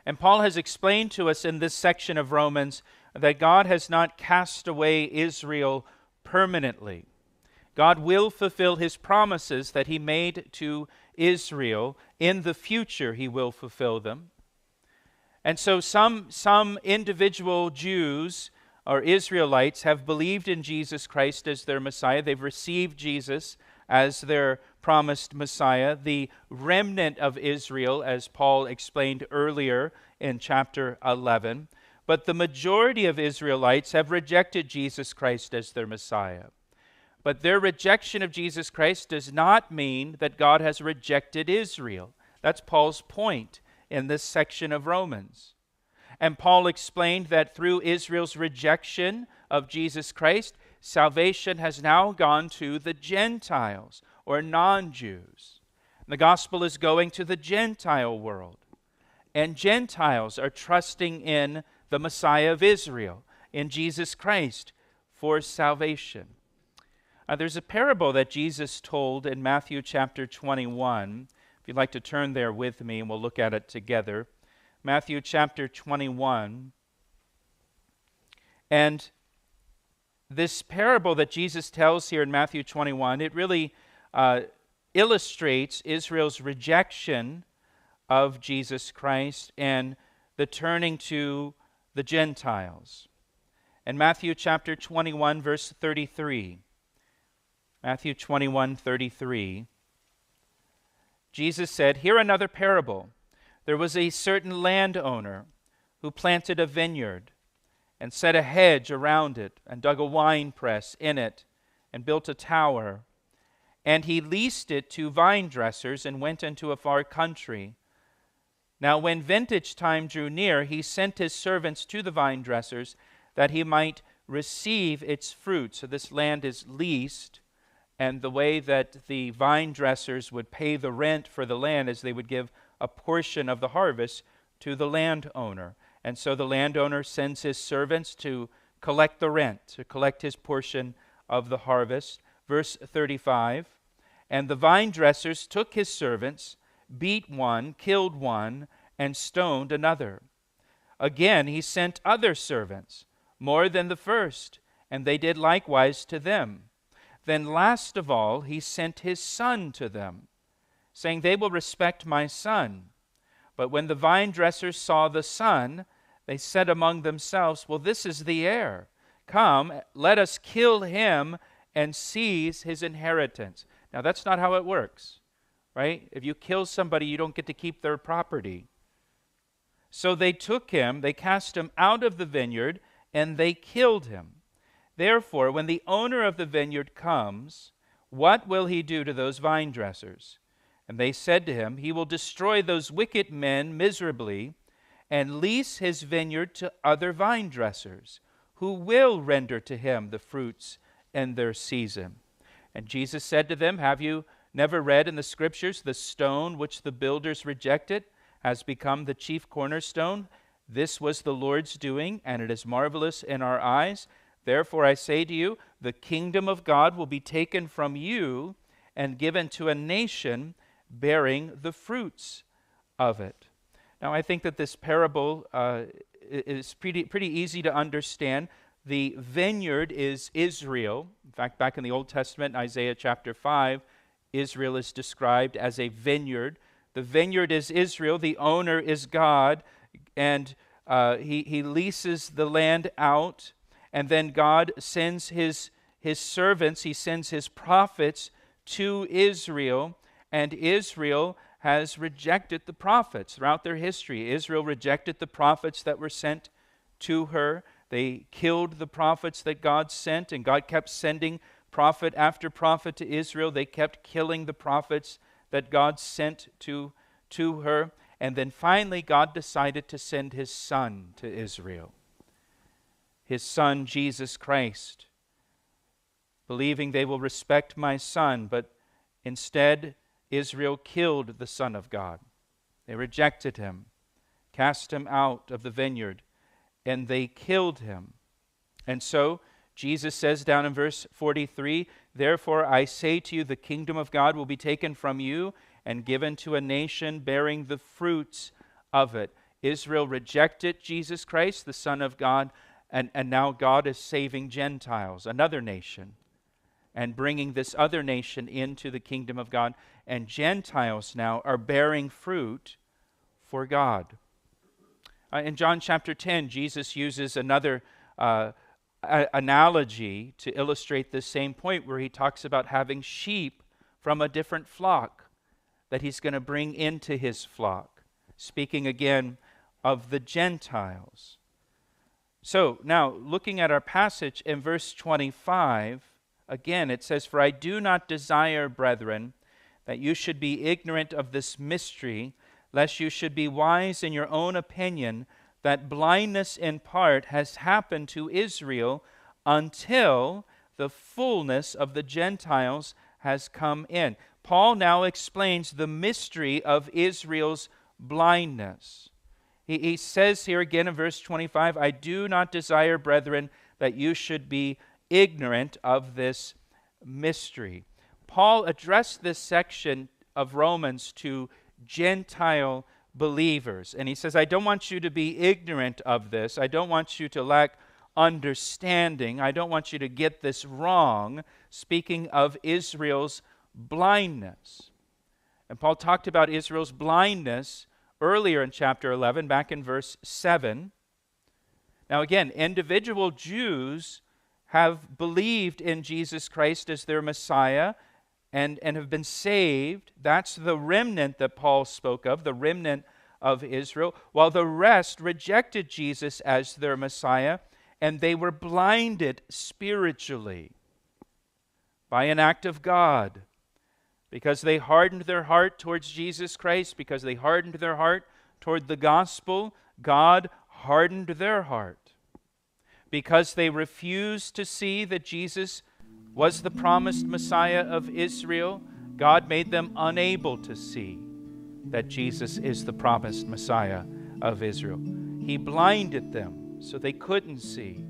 And Paul has explained to us in this section of Romans that God has not cast away Israel permanently. God will fulfill his promises that he made to Israel. In the future, he will fulfill them. And so some individual Jews or Israelites have believed in Jesus Christ as their Messiah. They've received Jesus as their promised Messiah. The remnant of Israel, as Paul explained earlier in chapter 11. But the majority of Israelites have rejected Jesus Christ as their Messiah. But their rejection of Jesus Christ does not mean that God has rejected Israel. That's Paul's point in this section of Romans. And Paul explained that through Israel's rejection of Jesus Christ, salvation has now gone to the Gentiles, or non-Jews. The gospel is going to the Gentile world. And Gentiles are trusting in the Messiah of Israel, in Jesus Christ, for salvation. There's a parable that Jesus told in Matthew chapter 21. If you'd like to turn there with me, and we'll look at it together. Matthew chapter 21. And this parable that Jesus tells here in Matthew 21, it really illustrates Israel's rejection of Jesus Christ and the turning to the Gentiles. In Matthew chapter 21, verse 33, Matthew 21:33, Jesus said, "Hear another parable. There was a certain landowner who planted a vineyard and set a hedge around it and dug a winepress in it and built a tower. And he leased it to vine dressers and went into a far country. Now when vintage time drew near, he sent his servants to the vine dressers that he might receive its fruit." So this land is leased. And the way that the vine dressers would pay the rent for the land is they would give a portion of the harvest to the landowner. And so the landowner sends his servants to collect the rent, to collect his portion of the harvest. Verse 35, "And the vine dressers took his servants, beat one, killed one, and stoned another. Again he sent other servants, more than the first, and they did likewise to them. Then last of all, he sent his son to them, saying, 'They will respect my son.' But when the vine dressers saw the son, they said among themselves, 'Well, this is the heir. Come, let us kill him and seize his inheritance.'" Now, that's not how it works, right? If you kill somebody, you don't get to keep their property. So they took him, they cast him out of the vineyard, and they killed him. Therefore, when the owner of the vineyard comes, what will he do to those vine dressers? And they said to him, "He will destroy those wicked men miserably and lease his vineyard to other vine dressers, who will render to him the fruits in their season." And Jesus said to them, "Have you never read in the Scriptures, the stone which the builders rejected has become the chief cornerstone? This was the Lord's doing, and it is marvelous in our eyes. Therefore I say to you, the kingdom of God will be taken from you and given to a nation bearing the fruits of it." Now I think that this parable is pretty easy to understand. The vineyard is Israel. In fact, back in the Old Testament, in Isaiah chapter 5, Israel is described as a vineyard. The vineyard is Israel, the owner is God, and he leases the land out. And then God sends his servants, he sends his prophets to Israel, and Israel has rejected the prophets throughout their history. Israel rejected the prophets that were sent to her. They killed the prophets that God sent, and God kept sending prophet after prophet to Israel. They kept killing the prophets that God sent to her. And then finally, God decided to send his son to Israel. His son, Jesus Christ, believing they will respect my son, but instead Israel killed the Son of God. They rejected him, cast him out of the vineyard, and they killed him. And so Jesus says down in verse 43, "Therefore I say to you, the kingdom of God will be taken from you and given to a nation bearing the fruits of it." Israel rejected Jesus Christ, the Son of God, and now God is saving Gentiles, another nation, and bringing this other nation into the kingdom of God. And Gentiles now are bearing fruit for God. In John chapter 10, Jesus uses another analogy to illustrate this same point, where he talks about having sheep from a different flock that he's going to bring into his flock, speaking again of the Gentiles. So now, looking at our passage in verse 25, again it says, "For I do not desire, brethren, that you should be ignorant of this mystery, lest you should be wise in your own opinion, that blindness in part has happened to Israel until the fullness of the Gentiles has come in." Paul now explains the mystery of Israel's blindness. He says here again in verse 25, "I do not desire, brethren, that you should be ignorant of this mystery." Paul addressed this section of Romans to Gentile believers. And he says, I don't want you to be ignorant of this. I don't want you to lack understanding. I don't want you to get this wrong, speaking of Israel's blindness. And Paul talked about Israel's blindness earlier in chapter 11, back in verse 7. Now again, individual Jews have believed in Jesus Christ as their Messiah and have been saved. That's the remnant that Paul spoke of, the remnant of Israel, while the rest rejected Jesus as their Messiah, and they were blinded spiritually by an act of God, because they hardened their heart towards Jesus Christ, because they hardened their heart toward the gospel. God hardened their heart. Because they refused to see that Jesus was the promised Messiah of Israel, God made them unable to see that Jesus is the promised Messiah of Israel. He blinded them so they couldn't see.